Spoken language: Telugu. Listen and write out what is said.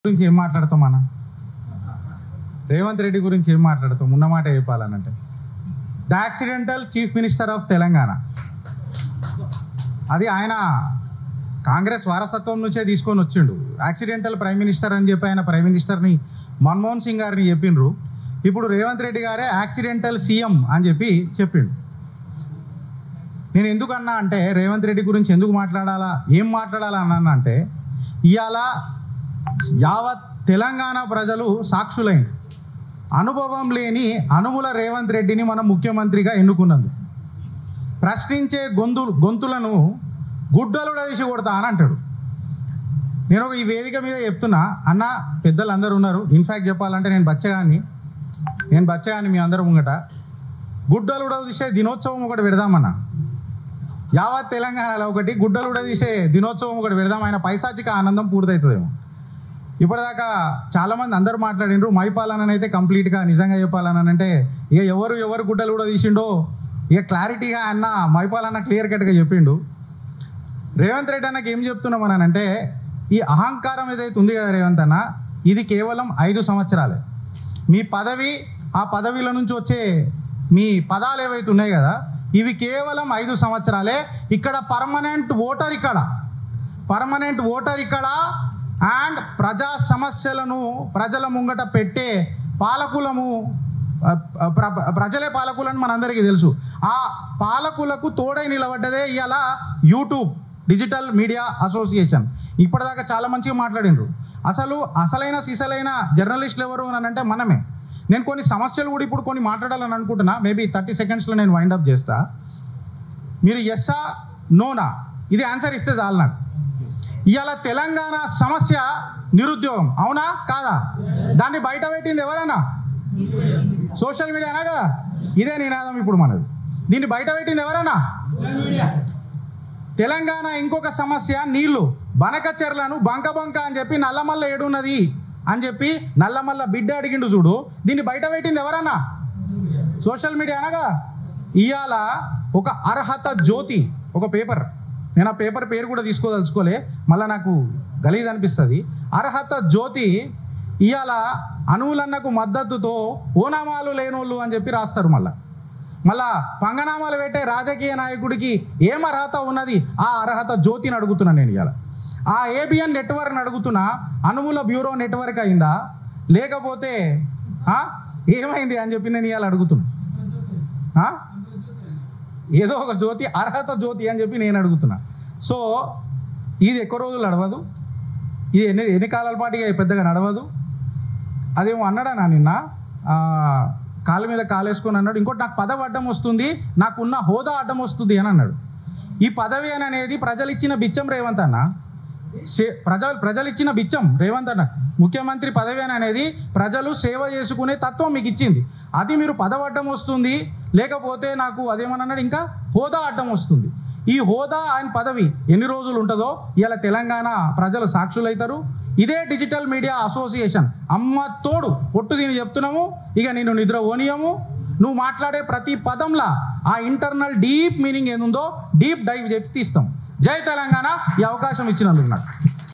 గురించి ఏం మాట్లాడతాం అన్న రేవంత్ రెడ్డి గురించి ఏం మాట్లాడతాం ఉన్నమాట చెప్పాలనంటే the accidental chief minister of Telangana అది ఆయన కాంగ్రెస్ వారసత్వం నుంచే తీసుకొని వచ్చిండు యాక్సిడెంటల్ ప్రైమ్ మినిస్టర్ అని చెప్పి ఆయన ప్రైమ్ మినిస్టర్ని మన్మోహన్ సింగ్ గారిని చెప్పిండ్రు ఇప్పుడు రేవంత్ రెడ్డి గారే యాక్సిడెంటల్ సీఎం అని చెప్పి చెప్పిండు నేను ఎందుకన్నా అంటే రేవంత్ రెడ్డి గురించి ఎందుకు మాట్లాడాలా ఏం మాట్లాడాలా అన్నా అంటే ఇవాళ యావత్ తెలంగాణ ప్రజలు సాక్షులైన అనుభవం లేని అనుముల రేవంత్ రెడ్డిని మనం ముఖ్యమంత్రిగా ఎన్నుకున్నందుకు ప్రశ్నించే గొంతులను గుడ్డలుడ తీసి కొడతా అని అంటాడు నేను ఈ వేదిక మీద చెప్తున్నా అన్న పెద్దలు అందరూ ఉన్నారు ఇన్ఫ్యాక్ట్ చెప్పాలంటే నేను బచ్చగాని మీ అందరూ ముంగట గుడ్డలుడ తీసే దినోత్సవం ఒకటి పెడదామన్నా యావత్ తెలంగాణలో ఒకటి గుడ్డలుడ తీసే దినోత్సవం ఒకటి పెడదాం ఆయన పైశాచిక ఆనందం పూర్తవుతుందేమో ఇప్పటిదాకా చాలామంది అందరూ మాట్లాడిండ్రు మైపాలన అయితే కంప్లీట్గా నిజంగా చెప్పాలని అంటే ఇక ఎవరు గుడ్డలు కూడా తీసిండో ఇక క్లారిటీగా అన్న మైపాలన్న క్లియర్ కట్గా చెప్పిండు రేవంత్ రెడ్డి అన్నకి ఏం చెప్తున్నామని అంటే ఈ అహంకారం ఏదైతే ఉంది కదా రేవంత్ అన్న ఇది కేవలం 5 సంవత్సరాలే మీ పదవి ఆ పదవిల నుంచి వచ్చే మీ పదాలు ఏవైతే ఉన్నాయి కదా ఇవి కేవలం 5 సంవత్సరాలే ఇక్కడ పర్మనెంట్ ఓటర్ ఇక్కడ అండ్ ప్రజా సమస్యలను ప్రజల ముంగట పెట్టే పాలకులము ప్రజలే పాలకులని మనందరికీ తెలుసు ఆ పాలకులకు తోడై నిలబడ్డదే ఇవాళ యూట్యూబ్ డిజిటల్ మీడియా అసోసియేషన్ ఇప్పటిదాకా చాలా మంచిగా మాట్లాడినరు అసలైన సిసలైన జర్నలిస్టులు ఎవరు అని అంటే మనమే నేను కొన్ని సమస్యలు కూడా ఇప్పుడు కొన్ని మాట్లాడాలని అనుకుంటున్నా మేబీ 30 సెకండ్స్లో నేను వైండప్ చేస్తా మీరు ఎస్సా నోనా ఇది ఆన్సర్ ఇస్తే చాలు నాకు ఇవాళ తెలంగాణ సమస్య నిరుద్యోగం అవునా కాదా దాన్ని బయట పెట్టింది ఎవరన్నా సోషల్ మీడియానా కదా ఇదే నినాదం ఇప్పుడు మనది దీన్ని బయట పెట్టింది ఎవరన్నా తెలంగాణ ఇంకొక సమస్య నీళ్లు బనకచెర్లను బంక అని చెప్పి నల్లమల్ల ఏడున్నది అని చెప్పి నల్లమల్ల బిడ్డ అడిగిండు చూడు దీన్ని బయట పెట్టింది ఎవరన్నా సోషల్ మీడియానా కదా ఇవాళ ఒక అర్హత జ్యోతి ఒక పేపర్ నేను ఆ పేపర్ పేరు కూడా తీసుకోదలుచుకోలే మళ్ళీ నాకు గలీజ్ అనిపిస్తుంది అర్హత జ్యోతి ఇవాళ అనువులన్నకు మద్దతుతో ఓనామాలు లేనోళ్ళు అని చెప్పి రాస్తారు మళ్ళా పంగనామాలు పెట్టే రాజకీయ నాయకుడికి ఏం అర్హత ఉన్నది ఆ అర్హత జ్యోతిని అడుగుతున్నా నేను ఇవాళ ఆ ఏబిఎన్ నెట్వర్క్ని అడుగుతున్నా అనువుల బ్యూరో నెట్వర్క్ అయిందా లేకపోతే ఏమైంది అని చెప్పి నేను ఇవాళ అడుగుతున్నా ఏదో ఒక జ్యోతి అర్హత జ్యోతి అని చెప్పి నేను అడుగుతున్నా సో ఇది ఎక్కువ రోజులు నడవదు ఇది ఎన్ని కాలాల పాటుగా పెద్దగా నడవదు అదేమో అన్నాడా నిన్న కాళ్ళ మీద కాలేసుకొని అన్నాడు ఇంకోటి నాకు పదవి అడ్డం వస్తుంది నాకున్న హోదా అడ్డం వస్తుంది అని అన్నాడు ఈ పదవి అనేది ప్రజలు ఇచ్చిన బిచ్చం రేవంత్ అన్న ప్రజలు ఇచ్చిన బిచ్చం రేవంత్ అన్న ముఖ్యమంత్రి పదవి అనేది ప్రజలు సేవ చేసుకునే తత్వం మీకు ఇచ్చింది అది మీరు పదవి అడ్డం వస్తుంది లేకపోతే నాకు అదేమన్నాడు ఇంకా హోదా అడ్డం వస్తుంది ఈ హోదా ఆయన పదవి ఎన్ని రోజులు ఉంటుందో ఇలా తెలంగాణ ప్రజలు సాక్షులవుతారు ఇదే డిజిటల్ మీడియా అసోసియేషన్ అమ్మ తోడు ఒట్టు దీన్ని చెప్తున్నాము ఇక నేను నిద్ర ఓనియము నువ్వు మాట్లాడే ప్రతి పదంలా ఆ ఇంటర్నల్ డీప్ మీనింగ్ ఏముందో డీప్ డైవ్ చెప్పి తీస్తాం జై తెలంగాణ ఈ అవకాశం ఇచ్చినందుకు నాకు